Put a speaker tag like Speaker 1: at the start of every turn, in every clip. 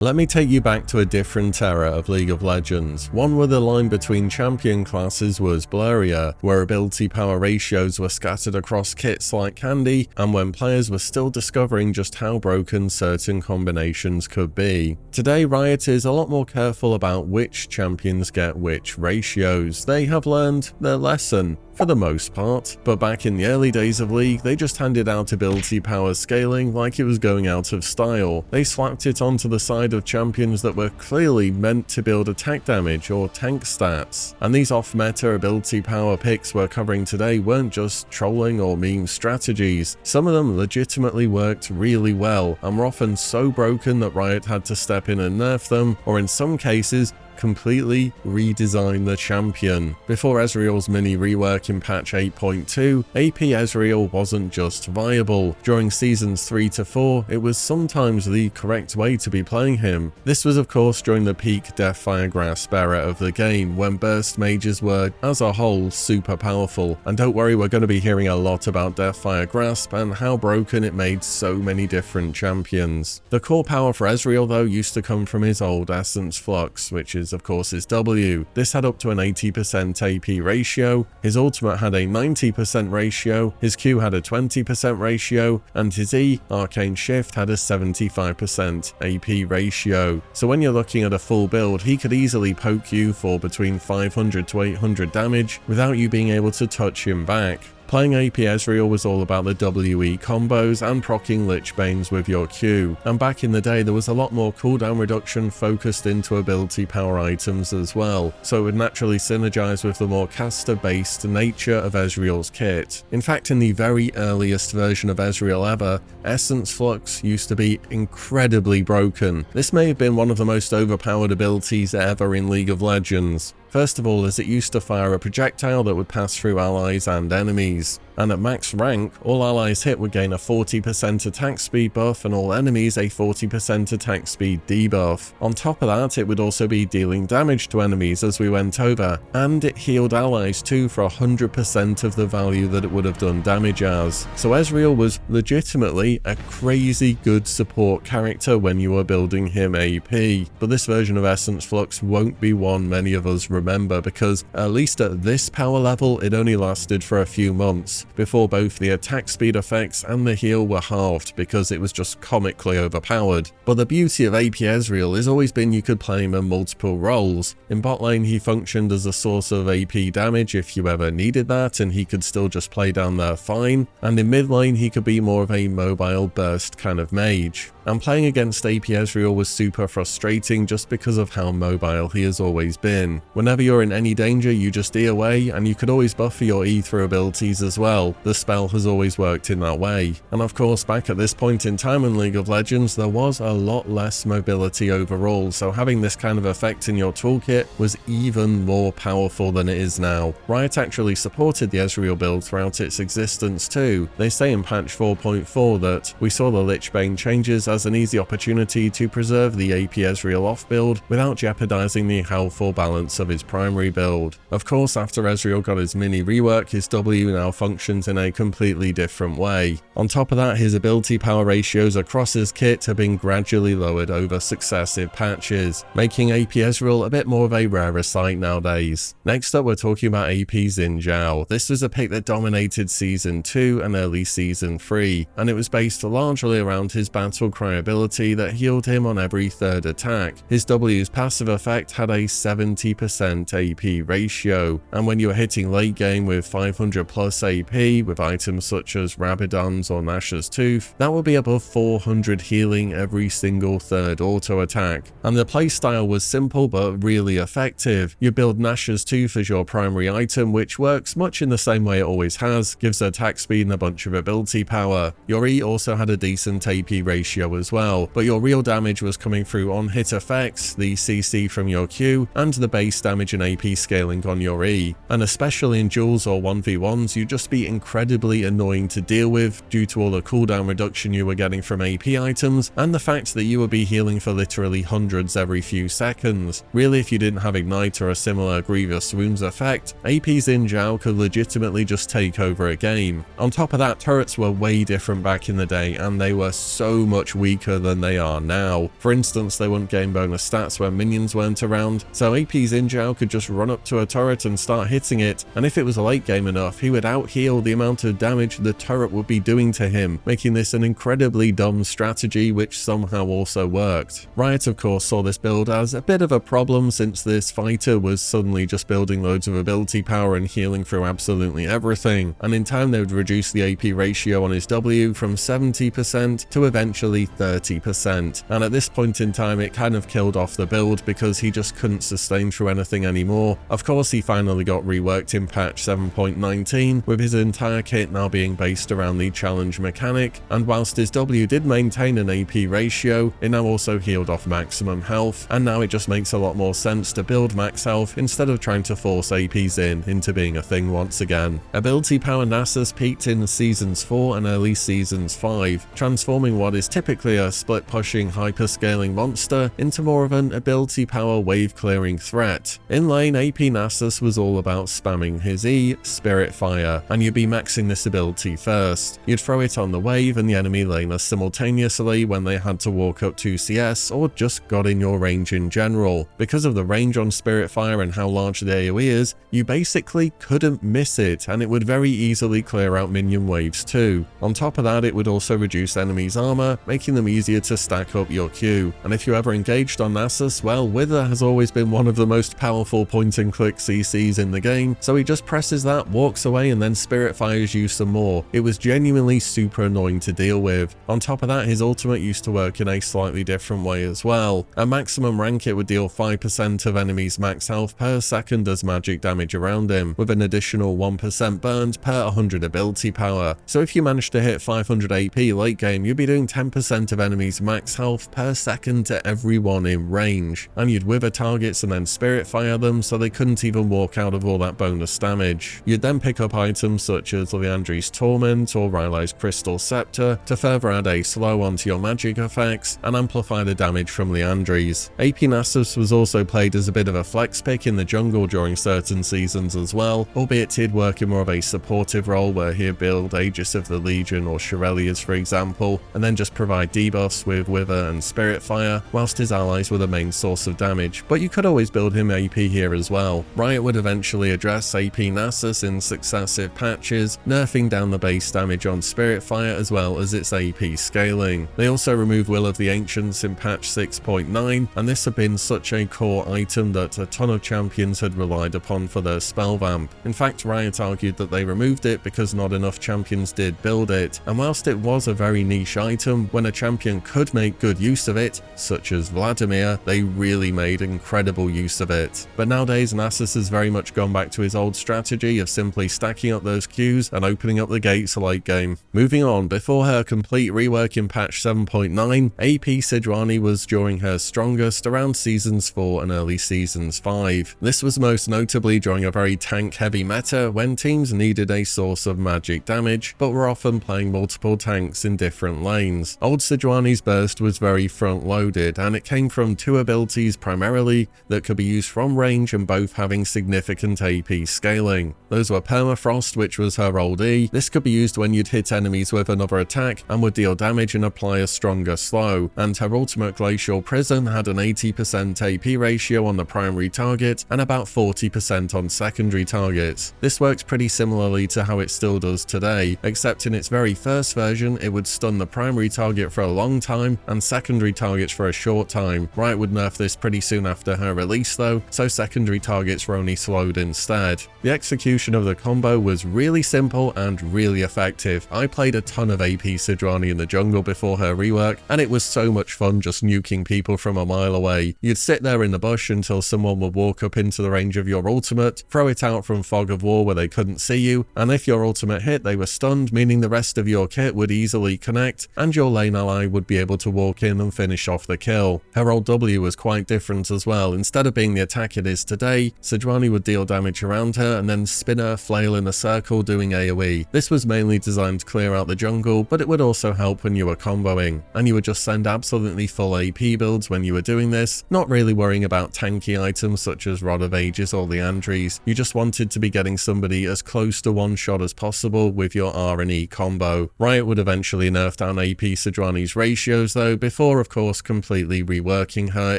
Speaker 1: Let me take you back to a different era of League of Legends, one where the line between champion classes was blurrier, where ability power ratios were scattered across kits like candy, and when players were still discovering just how broken certain combinations could be. Today, Riot is a lot more careful about which champions get which ratios. They have learned their lesson, for the most part, but back in the early days of League, they just handed out ability power scaling like it was going out of style. They slapped it onto the side of champions that were clearly meant to build attack damage or tank stats, and these off-meta ability power picks we're covering today weren't just trolling or meme strategies. Some of them legitimately worked really well, and were often so broken that Riot had to step in and nerf them, or in some cases, completely redesign the champion. Before Ezreal's mini rework in patch 8.2, AP Ezreal wasn't just viable. During seasons 3 to 4, it was sometimes the correct way to be playing him. This was of course during the peak Deathfire Grasp era of the game, when burst mages were, as a whole, super powerful. And don't worry, we're going to be hearing a lot about Deathfire Grasp and how broken it made so many different champions. The core power for Ezreal though used to come from his old Essence Flux, which is of course his W. This had up to an 80% AP ratio, his ultimate had a 90% ratio, his Q had a 20% ratio, and his E, Arcane Shift, had a 75% AP ratio. So when you're looking at a full build, he could easily poke you for between 500 to 800 damage without you being able to touch him back. Playing AP Ezreal was all about the WE combos and proccing Lich Banes with your Q, and back in the day there was a lot more cooldown reduction focused into ability power items as well, so it would naturally synergize with the more caster-based nature of Ezreal's kit. In fact, in the very earliest version of Ezreal ever, Essence Flux used to be incredibly broken. This may have been one of the most overpowered abilities ever in League of Legends. First of all, as it used to fire a projectile that would pass through allies and enemies. And at max rank, all allies hit would gain a 40% attack speed buff and all enemies a 40% attack speed debuff. On top of that, it would also be dealing damage to enemies as we went over, and it healed allies too for 100% of the value that it would have done damage as. So Ezreal was legitimately a crazy good support character when you were building him AP, but this version of Essence Flux won't be one many of us remember, because at least at this power level it only lasted for a few months, before both the attack speed effects and the heal were halved because it was just comically overpowered. But the beauty of AP Ezreal has always been you could play him in multiple roles. In bot lane he functioned as a source of AP damage if you ever needed that, and he could still just play down there fine, and in mid lane he could be more of a mobile burst kind of mage. And playing against AP Ezreal was super frustrating just because of how mobile he has always been. Whenever you're in any danger, you just E away, and you could always buffer your E through abilities as well. The spell has always worked in that way. And of course, back at this point in time in League of Legends, there was a lot less mobility overall, so having this kind of effect in your toolkit was even more powerful than it is now. Riot actually supported the Ezreal build throughout its existence too. They say in patch 4.4 that we saw the Lich Bane changes as an easy opportunity to preserve the AP Ezreal off build without jeopardizing the healthful balance of his primary build. Of course, after Ezreal got his mini rework, his W now functions in a completely different way. On top of that, his ability power ratios across his kit have been gradually lowered over successive patches, making AP Ezreal a bit more of a rarer sight nowadays. Next up, we're talking about AP Xin Zhao. This was a pick that dominated Season 2 and early Season 3, and it was based largely around his battle cry ability that healed him on every third attack. His W's passive effect had a 70% AP ratio, and when you were hitting late game with 500 plus AP with items such as Rabadon's or Nash's Tooth, that would be above 400 healing every single third auto attack. And the playstyle was simple but really effective. You build Nash's Tooth as your primary item, which works much in the same way it always has, gives attack speed and a bunch of ability power. Your E also had a decent AP ratio as well, but your real damage was coming through on hit effects, the CC from your Q, and the base damage and AP scaling on your E. And especially in duels or 1v1s, you'd just be incredibly annoying to deal with due to all the cooldown reduction you were getting from AP items, and the fact that you would be healing for literally hundreds every few seconds. Really, if you didn't have Ignite or a similar Grievous Wounds effect, AP Xin Zhao could legitimately just take over a game. On top of that, turrets were way different back in the day, and they were so much weaker than they are now. For instance, they wouldn't gain bonus stats when minions weren't around, so AP Xin Zhao could just run up to a turret and start hitting it, and if it was late game enough, he would out-heal the amount of damage the turret would be doing to him, making this an incredibly dumb strategy which somehow also worked. Riot of course saw this build as a bit of a problem since this fighter was suddenly just building loads of ability power and healing through absolutely everything, and in time they would reduce the AP ratio on his W from 70% to eventually 30%, and at this point in time it kind of killed off the build because he just couldn't sustain through anything anymore. Of course he finally got reworked in patch 7.19 with his entire kit now being based around the challenge mechanic, and whilst his W did maintain an AP ratio, it now also healed off maximum health, and now it just makes a lot more sense to build max health instead of trying to force APs into being a thing once again. Ability power Nasus peaked in seasons 4 and early seasons 5, transforming what is typically a split pushing hyper-scaling monster into more of an ability power wave clearing threat. In lane, AP Nasus was all about spamming his E, Spirit Fire, and you'd be maxing this ability first. You'd throw it on the wave and the enemy laner simultaneously when they had to walk up to CS or just got in your range in general. Because of the range on Spirit Fire and how large the AoE is, you basically couldn't miss it, and it would very easily clear out minion waves too. On top of that, it would also reduce enemies' armor, making them easier to stack up your Q. And if you ever engaged on Nasus, well, Wither has always been one of the most powerful point-and-click CCs in the game, so he just presses that, walks away, and then Spirit Fires you some more. It was genuinely super annoying to deal with. On top of that, his ultimate used to work in a slightly different way as well. At maximum rank, it would deal 5% of enemies' max health per second as magic damage around him, with an additional 1% burned per 100 ability power. So if you managed to hit 500 AP late game, you'd be doing 10% of enemies' max health per second to everyone in range, and you'd wither targets and then Spirit Fire them so they couldn't even walk out of all that bonus damage. You'd then pick up items such as Liandry's Torment or Rylai's Crystal Scepter to further add a slow onto your magic effects and amplify the damage from Liandry's. AP Nasus was also played as a bit of a flex pick in the jungle during certain seasons as well, albeit he'd work in more of a supportive role where he'd build Aegis of the Legion or Shirelias for example, and then just provide debuffs with Wither and Spirit Fire, whilst his allies were the main source of damage, but you could always build him AP here as well. Riot would eventually address AP Nasus in successive patches, nerfing down the base damage on Spirit Fire as well as its AP scaling. They also removed Will of the Ancients in patch 6.9, and this had been such a core item that a ton of champions had relied upon for their spell vamp. In fact, Riot argued that they removed it because not enough champions did build it, and whilst it was a very niche item, when a champion could make good use of it, such as Vladimir, they really made incredible use of it. But nowadays, Nasus has very much gone back to his old strategy of simply stacking up those Qs and opening up the gates late game. Moving on, before her complete rework in patch 7.9, AP Sejuani was during her strongest around seasons 4 and early seasons 5. This was most notably during a very tank-heavy meta when teams needed a source of magic damage, but were often playing multiple tanks in different lanes. Old Sejuani's burst was very front-loaded, and it came from two abilities primarily that could be used from range and both having significant AP scaling. Those were Permafrost, which was her old E. This could be used when you'd hit enemies with another attack and would deal damage and apply a stronger slow, and her ultimate Glacial Prison had an 80% AP ratio on the primary target and about 40% on secondary targets. This works pretty similarly to how it still does today, except in its very first version it would stun the primary target for a long time and secondary targets for a short time. Riot would nerf this pretty soon after her release though, so secondary targets were only slowed instead. The execution of the combo was really simple and really effective. I played a ton of AP Sejuani in the jungle before her rework, and it was so much fun just nuking people from a mile away. You'd sit there in the bush until someone would walk up into the range of your ultimate, throw it out from Fog of War where they couldn't see you, and if your ultimate hit they were stunned, meaning the rest of your kit would easily connect, and your lane ally would be able to walk in and finish off the kill. Her old W was quite different as well. Instead of being the attack it is today, Sejuani would deal damage around her and then spin her, flail in a circle doing AoE. This was mainly designed to clear out the jungle, but it would also help when you were comboing, and you would just send absolutely full AP builds when you were doing this, not really worrying about tanky items such as Rod of Ages or Liandry's. You just wanted to be getting somebody as close to one shot as possible with your R and E combo. Riot would eventually nerf down AP Sejuani Sejuani's ratios though, before of course completely reworking her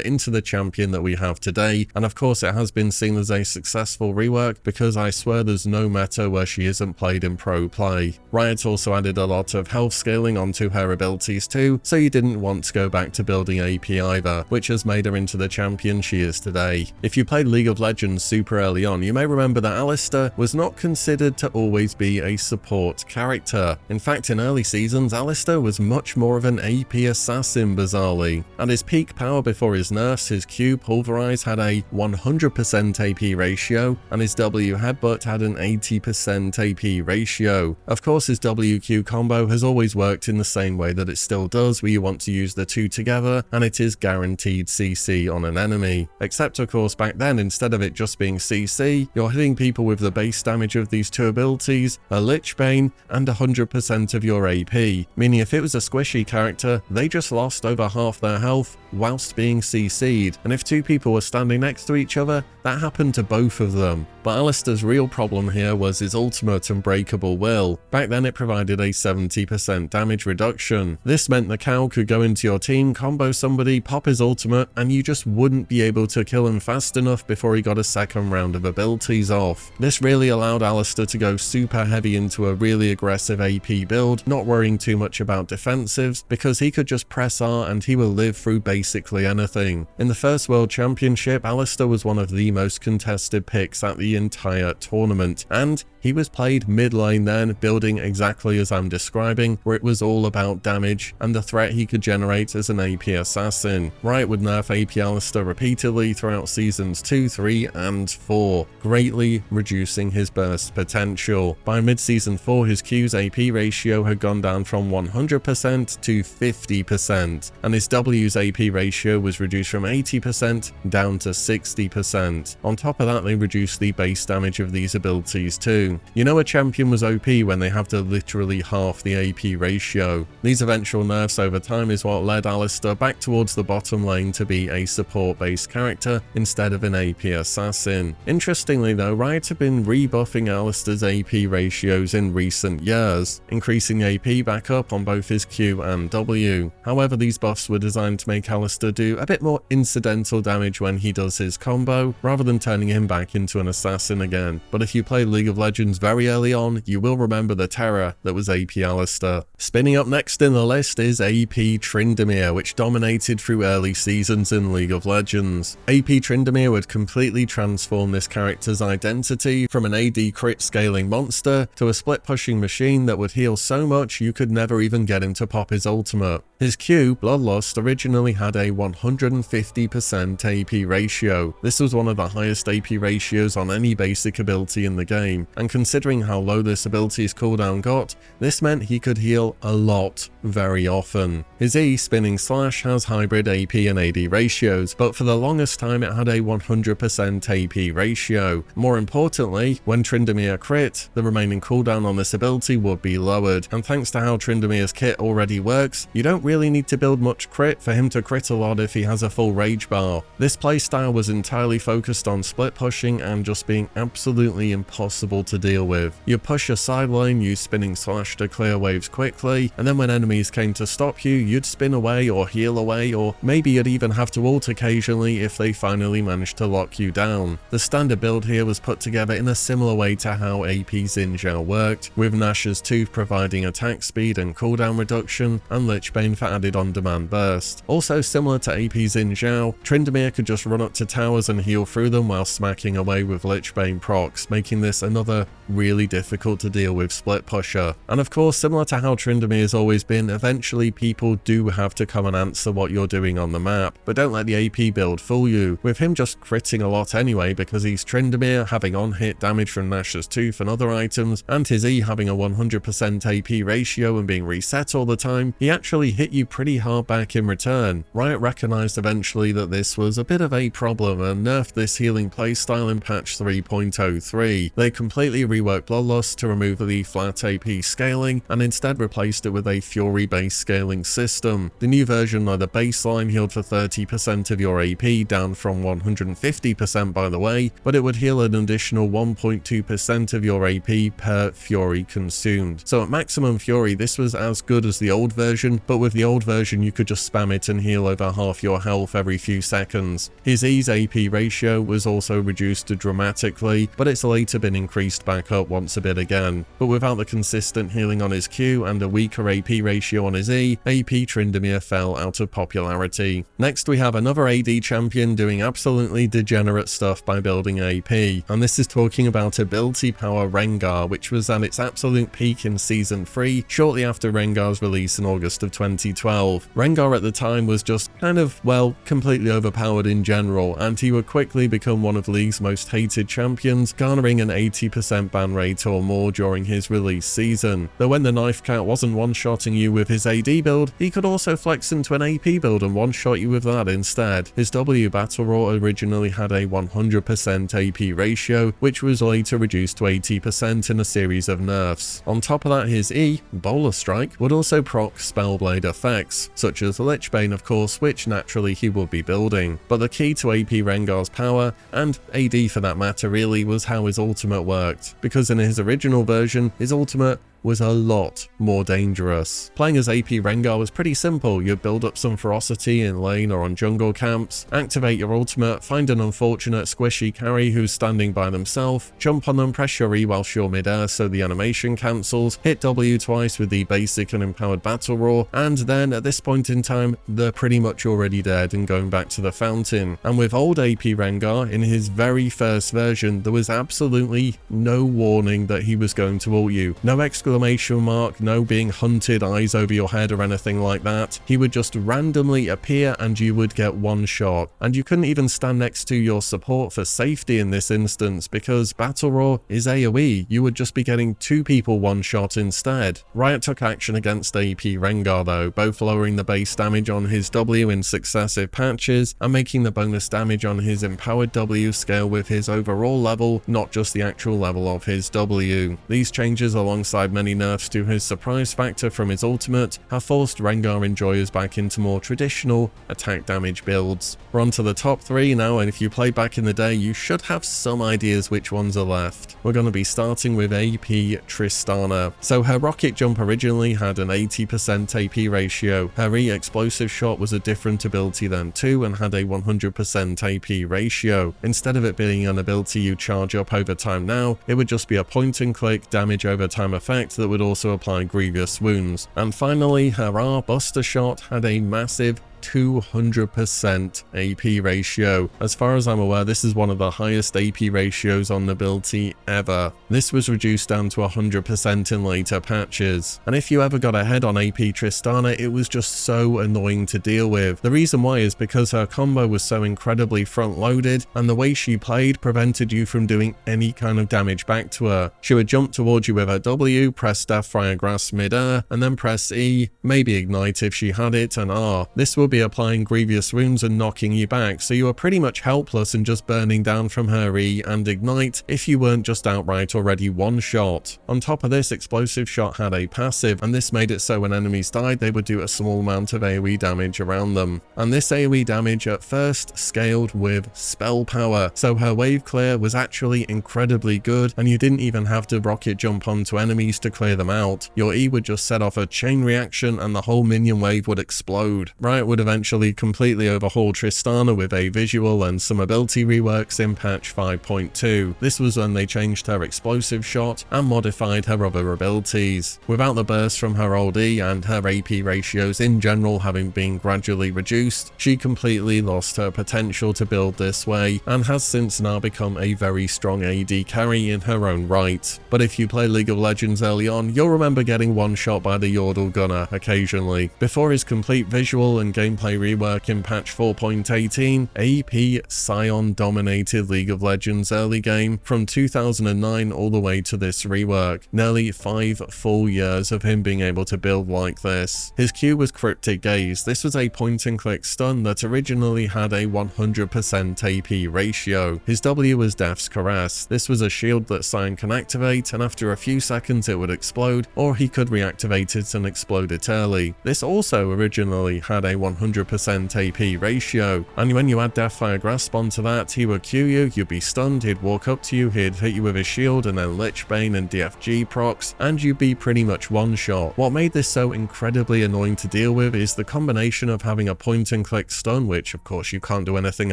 Speaker 1: into the champion that we have today, and of course it has been seen as a successful rework because I swear there's no meta where she isn't played in pro play. Riot also added a lot of health scaling onto her abilities too, so you didn't want to go back to building AP either, which has made her into the champion she is today. If you played League of Legends super early on, you may remember that Alistar was not considered to always be a support character. In fact, in early seasons, Alistar was much more of an AP assassin bizarrely. At his peak power before his nerfs, his Q Pulverize had a 100% AP ratio, and his W Headbutt had an 80% AP ratio. Of course, his WQ combo has always worked in the same way that it still does, where you want to use the two together, and it is guaranteed CC on an enemy. Except of course back then, instead of it just being CC, you're hitting people with the base damage of these two abilities, a Lich Bane, and 100% of your AP, meaning if it was a squishy character, they just lost over half their health whilst being CC'd, and if two people were standing next to each other, that happened to both of them. But Alistar's real problem here was his ultimate Unbreakable Will. Back then it provided a 70% damage reduction. This meant the cow could go into your team, combo somebody, pop his ultimate, and you just wouldn't be able to kill him fast enough before he got a second round of abilities off. This really allowed Alistar to go super heavy into a really aggressive AP build, not worrying too much about defensives, because he could just press R and he will live through basically anything. In the first World Championship, Alistar was one of the most contested picks at the entire tournament, and he was played mid lane then, building exactly as I'm describing, where it was all about damage and the threat he could generate as an AP assassin. Riot would nerf AP Alistar repeatedly throughout seasons 2, 3 and 4, greatly reducing his burst potential. By mid-season 4, his Q's AP ratio had gone down from 100% to 50%, and his W's AP ratio was reduced from 80% down to 60%. On top of that, they reduced the base damage of these abilities too. You know a champion was OP when they have to literally half the AP ratio. These eventual nerfs over time is what led Alistar back towards the bottom lane to be a support-based character instead of an AP assassin. Interestingly though, Riot have been rebuffing Alistar's AP ratios in recent years, increasing AP back up on both his Q and W. However, these buffs were designed to make Alistar do a bit more incidental damage when he does his combo, rather than turning him back into an assassin again. But if you played League of Legends very early on, you will remember the terror that was AP Alistar. Spinning up next in the list is AP Tryndamere, which dominated through early seasons in League of Legends. AP Tryndamere would completely transform this character's identity from an AD crit scaling monster to a split pushing machine that would heal so much you could never even get him to pop his ultimate. His Q, Bloodlust, originally had a 150% AP ratio. This was one of the highest AP ratios on any basic ability in the game, and considering how low this ability's cooldown got, this meant he could heal a lot very often. His E, Spinning Slash, has hybrid AP and AD ratios, but for the longest time it had a 100% AP ratio. More importantly, when Tryndamere crit, the remaining cooldown on this ability would be lowered, and thanks to how Tryndamere's kit already works, you don't really need to build much crit for him to crit a lot if he has a full rage bar. This playstyle was entirely focused on split pushing and just being absolutely impossible to deal with. You push your side lane, use Spinning Slash to clear waves quickly, and then when enemies came to stop you, you'd spin away or heal away, or maybe you'd even have to ult occasionally if they finally managed to lock you down. The standard build here was put together in a similar way to how AP Xin Zhao worked, with Nash's Tooth providing attack speed and cooldown reduction, and Lich Bane for added on-demand burst. Also similar to AP Xin Zhao, Tryndamere could just run up to towers and heal through them while smacking away with Lich Bane procs, making this another really difficult to deal with split pusher. And of course, similar to how Tryndamere has always been, eventually people do have to come and answer what you're doing on the map, but don't let the AP build fool you, with him just critting a lot anyway because he's Tryndamere, having on-hit damage from Nash's Tooth and other items, and his E having a 100% AP ratio and being reset all the time, he actually hit you pretty hard back in return. Riot recognized eventually that this was a bit of a problem and nerfed this healing playstyle in patch 3.03. They completely reworked Bloodlust to remove the flat AP scaling and instead replaced it with a Fury-based scaling system. The new version of the baseline healed for 30% of your AP, down from 150% by the way, but it would heal an additional 1.2% of your AP per Fury consumed. So at maximum Fury, this was as good as the old version, but with the old version you could just spam it and heal over half your health every few seconds. His E's AP ratio was also reduced dramatically, but it's later been increased back up once a bit again. But without the consistent healing on his Q and a weaker AP ratio on his E, AP Tryndamere fell out of popularity. Next we have another AD champion doing absolutely degenerate stuff by building AP, and this is talking about ability power Rengar, which was at its absolute peak in Season 3, shortly after Rengar's release in August of 2012. Rengar at the time was just kind of, well, completely overpowered in general, and he would quickly become one of League's most hated champions, garnering an 80% ban rate or more during his release season. Though when the Knife Cat wasn't one-shotting you with his AD build, he could also flex into an AP build and one-shot you with that instead. His W Battle Roar originally had a 100% AP ratio, which was later reduced to 80% in a series of nerfs. On top of that, his E, Bowler Strike, would also proc Spellblade effects, such as Lichbane of course, which naturally he would be building. But the key to AP Rengar's power, and AD for that matter really, was how his ultimate worked, because in his original version, his ultimate was a lot more dangerous. Playing as AP Rengar was pretty simple. You'd build up some ferocity in lane or on jungle camps, activate your ultimate, find an unfortunate squishy carry who's standing by themselves, jump on them, press your E whilst you're mid-air so the animation cancels, hit W twice with the basic and empowered battle roar, and then at this point in time, they're pretty much already dead and going back to the fountain. And with old AP Rengar, in his very first version, there was absolutely no warning that he was going to ult you. No exclamation mark, no being hunted, eyes over your head or anything like that. He would just randomly appear and you would get one shot. And you couldn't even stand next to your support for safety in this instance, because Battle Roar is AoE. You would just be getting two people one shot instead. Riot took action against AP Rengar though, both lowering the base damage on his W in successive patches and making the bonus damage on his empowered W scale with his overall level, not just the actual level of his W. These changes, alongside many nerfs to his surprise factor from his ultimate, have forced Rengar enjoyers back into more traditional attack damage builds. We're on to the top 3 now, and if you played back in the day, you should have some ideas which ones are left. We're going to be starting with AP Tristana. So her rocket jump originally had an 80% AP ratio. Her E explosive shot was a different ability then too, and had a 100% AP ratio. Instead of it being an ability you charge up over time now, it would just be a point and click damage over time effect that would also apply grievous wounds. And finally, her R Buster shot had a massive 200% AP ratio. As far as I'm aware, this is one of the highest AP ratios on the ability ever. This was reduced down to 100% in later patches. And if you ever got ahead on AP Tristana, it was just so annoying to deal with. The reason why is because her combo was so incredibly front-loaded, and the way she played prevented you from doing any kind of damage back to her. She would jump towards you with her W, press Deathfire Grasp mid-air, and then press E, maybe Ignite if she had it, and R. This would be applying grievous wounds and knocking you back, so you were pretty much helpless and just burning down from her E and Ignite if you weren't just outright already one-shot. On top of this, Explosive Shot had a passive, and this made it so when enemies died, they would do a small amount of AoE damage around them. And this AoE damage at first scaled with spell power, so her wave clear was actually incredibly good, and you didn't even have to rocket jump onto enemies to clear them out. Your E would just set off a chain reaction and the whole minion wave would explode. Riot would eventually completely overhaul Tristana with a visual and some ability reworks in patch 5.2. This was when they changed her explosive shot and modified her other abilities. Without the burst from her old E and her AP ratios in general having been gradually reduced, she completely lost her potential to build this way and has since now become a very strong AD carry in her own right. But if you play League of Legends early on, you'll remember getting one shot by the Yordle Gunner occasionally. Before his complete visual and gameplay rework in patch 4.18, AP Sion dominated League of Legends early game from 2009 all the way to this rework. Nearly 5 full years of him being able to build like this. His Q was Cryptic Gaze. This was a point and click stun that originally had a 100% AP ratio. His W was Death's Caress. This was a shield that Sion can activate, and after a few seconds it would explode, or he could reactivate it and explode it early. This also originally had a 100% 100% AP ratio. And when you add Deathfire Grasp onto that, he would Q you, you'd be stunned, he'd walk up to you, he'd hit you with his shield and then Lichbane and DFG procs, and you'd be pretty much one-shot. What made this so incredibly annoying to deal with is the combination of having a point-and-click stun, which of course you can't do anything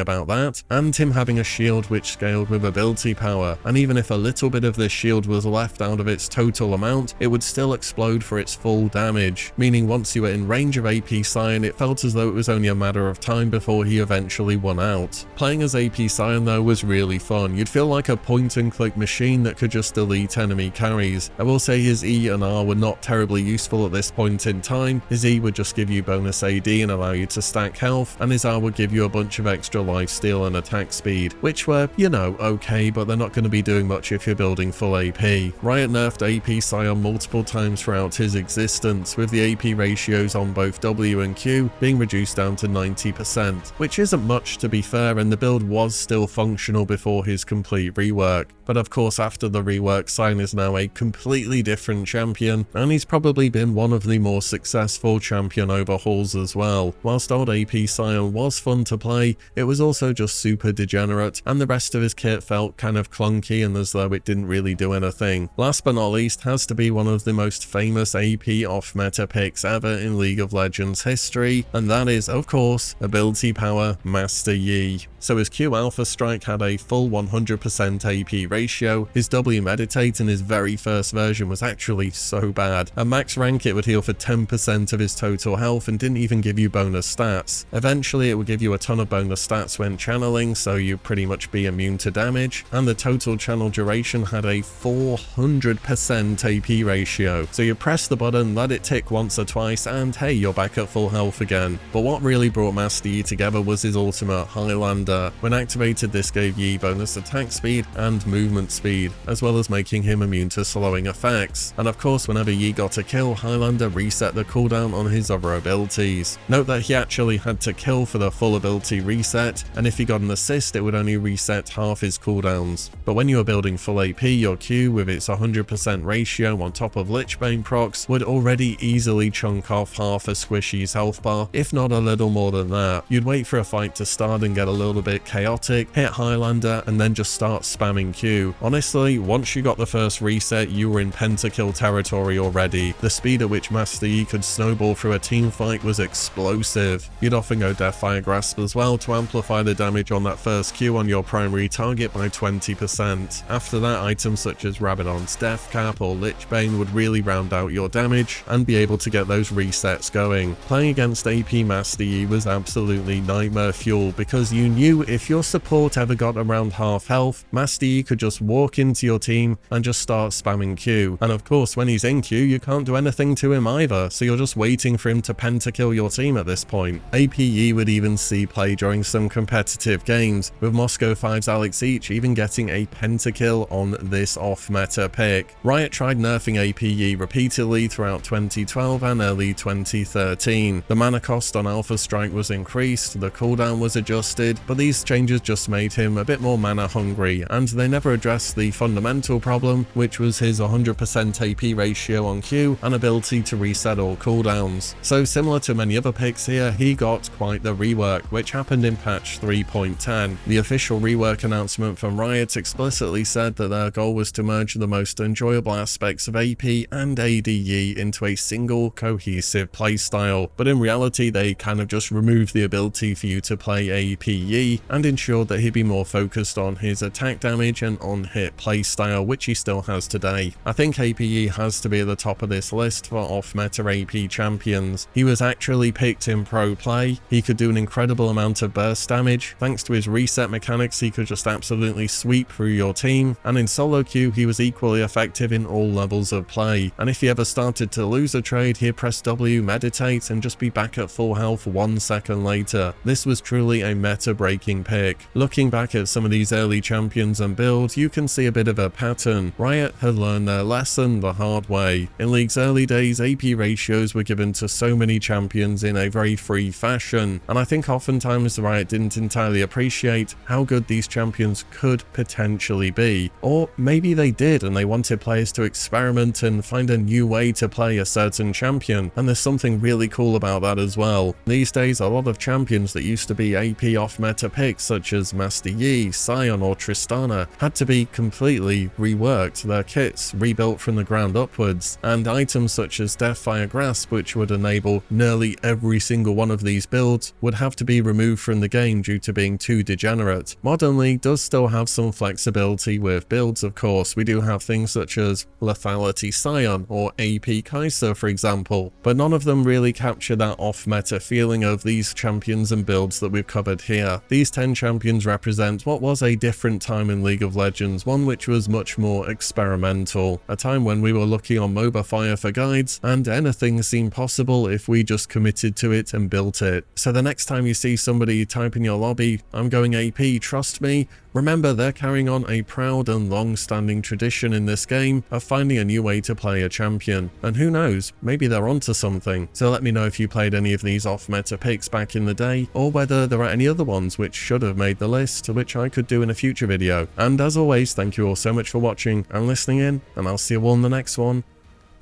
Speaker 1: about that, and him having a shield which scaled with ability power, and even if a little bit of this shield was left out of its total amount, it would still explode for its full damage, meaning once you were in range of AP Sion, it felt as though it was only a matter of time before he eventually won out. Playing as AP Sion though was really fun. You'd feel like a point-and-click machine that could just delete enemy carries. I will say his E and R were not terribly useful at this point in time. His E would just give you bonus AD and allow you to stack health, and his R would give you a bunch of extra lifesteal and attack speed, which were, you know, okay, but they're not going to be doing much if you're building full AP. Riot nerfed AP Sion multiple times throughout his existence, with the AP ratios on both W and Q being reduced down to 90%, which isn't much to be fair, and the build was still functional before his complete rework. But of course after the rework, Sion is now a completely different champion, and he's probably been one of the more successful champion overhauls as well. Whilst old AP Sion was fun to play, it was also just super degenerate, and the rest of his kit felt kind of clunky and as though it didn't really do anything. Last but not least has to be one of the most famous AP off-meta picks ever in League of Legends history, and that is of course ability power Master Yi. So his Q Alpha Strike had a full 100% AP ratio, his W Meditate in his very first version was actually so bad. At max rank it would heal for 10% of his total health and didn't even give you bonus stats. Eventually it would give you a ton of bonus stats when channeling, so you'd pretty much be immune to damage, and the total channel duration had a 400% AP ratio. So you press the button, let it tick once or twice, and hey, you're back at full health again. But what really brought Master Yi together was his ultimate, Highlander. When activated, this gave Yi bonus attack speed and movement speed, as well as making him immune to slowing effects. And of course, whenever Yi got a kill, Highlander reset the cooldown on his other abilities. Note that he actually had to kill for the full ability reset, and if he got an assist, it would only reset half his cooldowns. But when you were building full AP, your Q with its 100% ratio on top of Lichbane procs would already easily chunk off half a squishy's health bar, if not a little more than that. You'd wait for a fight to start and get a little bit chaotic, hit Highlander, and then just start spamming Q. Honestly, once you got the first reset, you were in pentakill territory already. The speed at which Master Yi could snowball through a team fight was explosive. You'd often go Deathfire Grasp as well to amplify the damage on that first Q on your primary target by 20%. After that, items such as Rabadon's Death Cap or Lichbane would really round out your damage and be able to get those resets going. Playing against AP Master Yi was absolutely nightmare fuel, because you knew if your support ever got around half health, Master Yi could just walk into your team and just start spamming Q. And of course, when he's in Q, you can't do anything to him either, so you're just waiting for him to pentakill your team at this point. AP Yi would even see play during some competitive games, with Moscow 5's Alex Each even getting a pentakill on this off-meta pick. Riot tried nerfing AP Yi repeatedly throughout 2012 and early 2013. The mana cost on Alpha Strike was increased, the cooldown was adjusted, but these changes just made him a bit more mana hungry, and they never addressed the fundamental problem, which was his 100% AP ratio on Q and ability to reset all cooldowns. So similar to many other picks here, he got quite the rework, which happened in patch 3.10. The official rework announcement from Riot explicitly said that their goal was to merge the most enjoyable aspects of AP and ADE into a single cohesive playstyle, but in reality they kind of just removed the ability for you to play AP Yi and ensured that he'd be more focused on his attack damage and on-hit playstyle, which he still has today. I think AP Yi has to be at the top of this list for off-meta AP champions. He was actually picked in pro play, he could do an incredible amount of burst damage, thanks to his reset mechanics he could just absolutely sweep through your team, and in solo queue he was equally effective in all levels of play, and if he ever started to lose a trade, he'd press W, meditate, and just be back at full health 1 second later. This was truly a meta-breaking pick. Looking back at some of these early champions and builds, you can see a bit of a pattern. Riot had learned their lesson the hard way. In League's early days, AP ratios were given to so many champions in a very free fashion, and I think oftentimes Riot didn't entirely appreciate how good these champions could potentially be. Or maybe they did and they wanted players to experiment and find a new way to play a certain champion, and there's something really cool about that as well. well. These days, a lot of champions that used to be AP off-meta picks such as Master Yi, Sion or Tristana had to be completely reworked, their kits rebuilt from the ground upwards, and items such as Deathfire Grasp, which would enable nearly every single one of these builds, would have to be removed from the game due to being too degenerate. Modern League does still have some flexibility with builds, of course. We do have things such as Lethality Sion or AP Kai'Sa, for example, but none of them really capture that off-meta feeling of these champions and builds that we've covered here. These 10 champions represent what was a different time in League of Legends, one which was much more experimental, a time when we were looking on MobaFire for guides, and anything seemed possible if we just committed to it and built it. So the next time you see somebody type in your lobby, "I'm going AP, trust me," remember they're carrying on a proud and long-standing tradition in this game of finding a new way to play a champion. And who knows, maybe they're onto something. So let me know if you played any of these off-meta picks back in the day, or whether there are any other ones which should have made the list, which I could do in a future video. And as always, thank you all so much for watching and listening in, and I'll see you all in the next one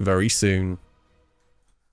Speaker 1: very soon.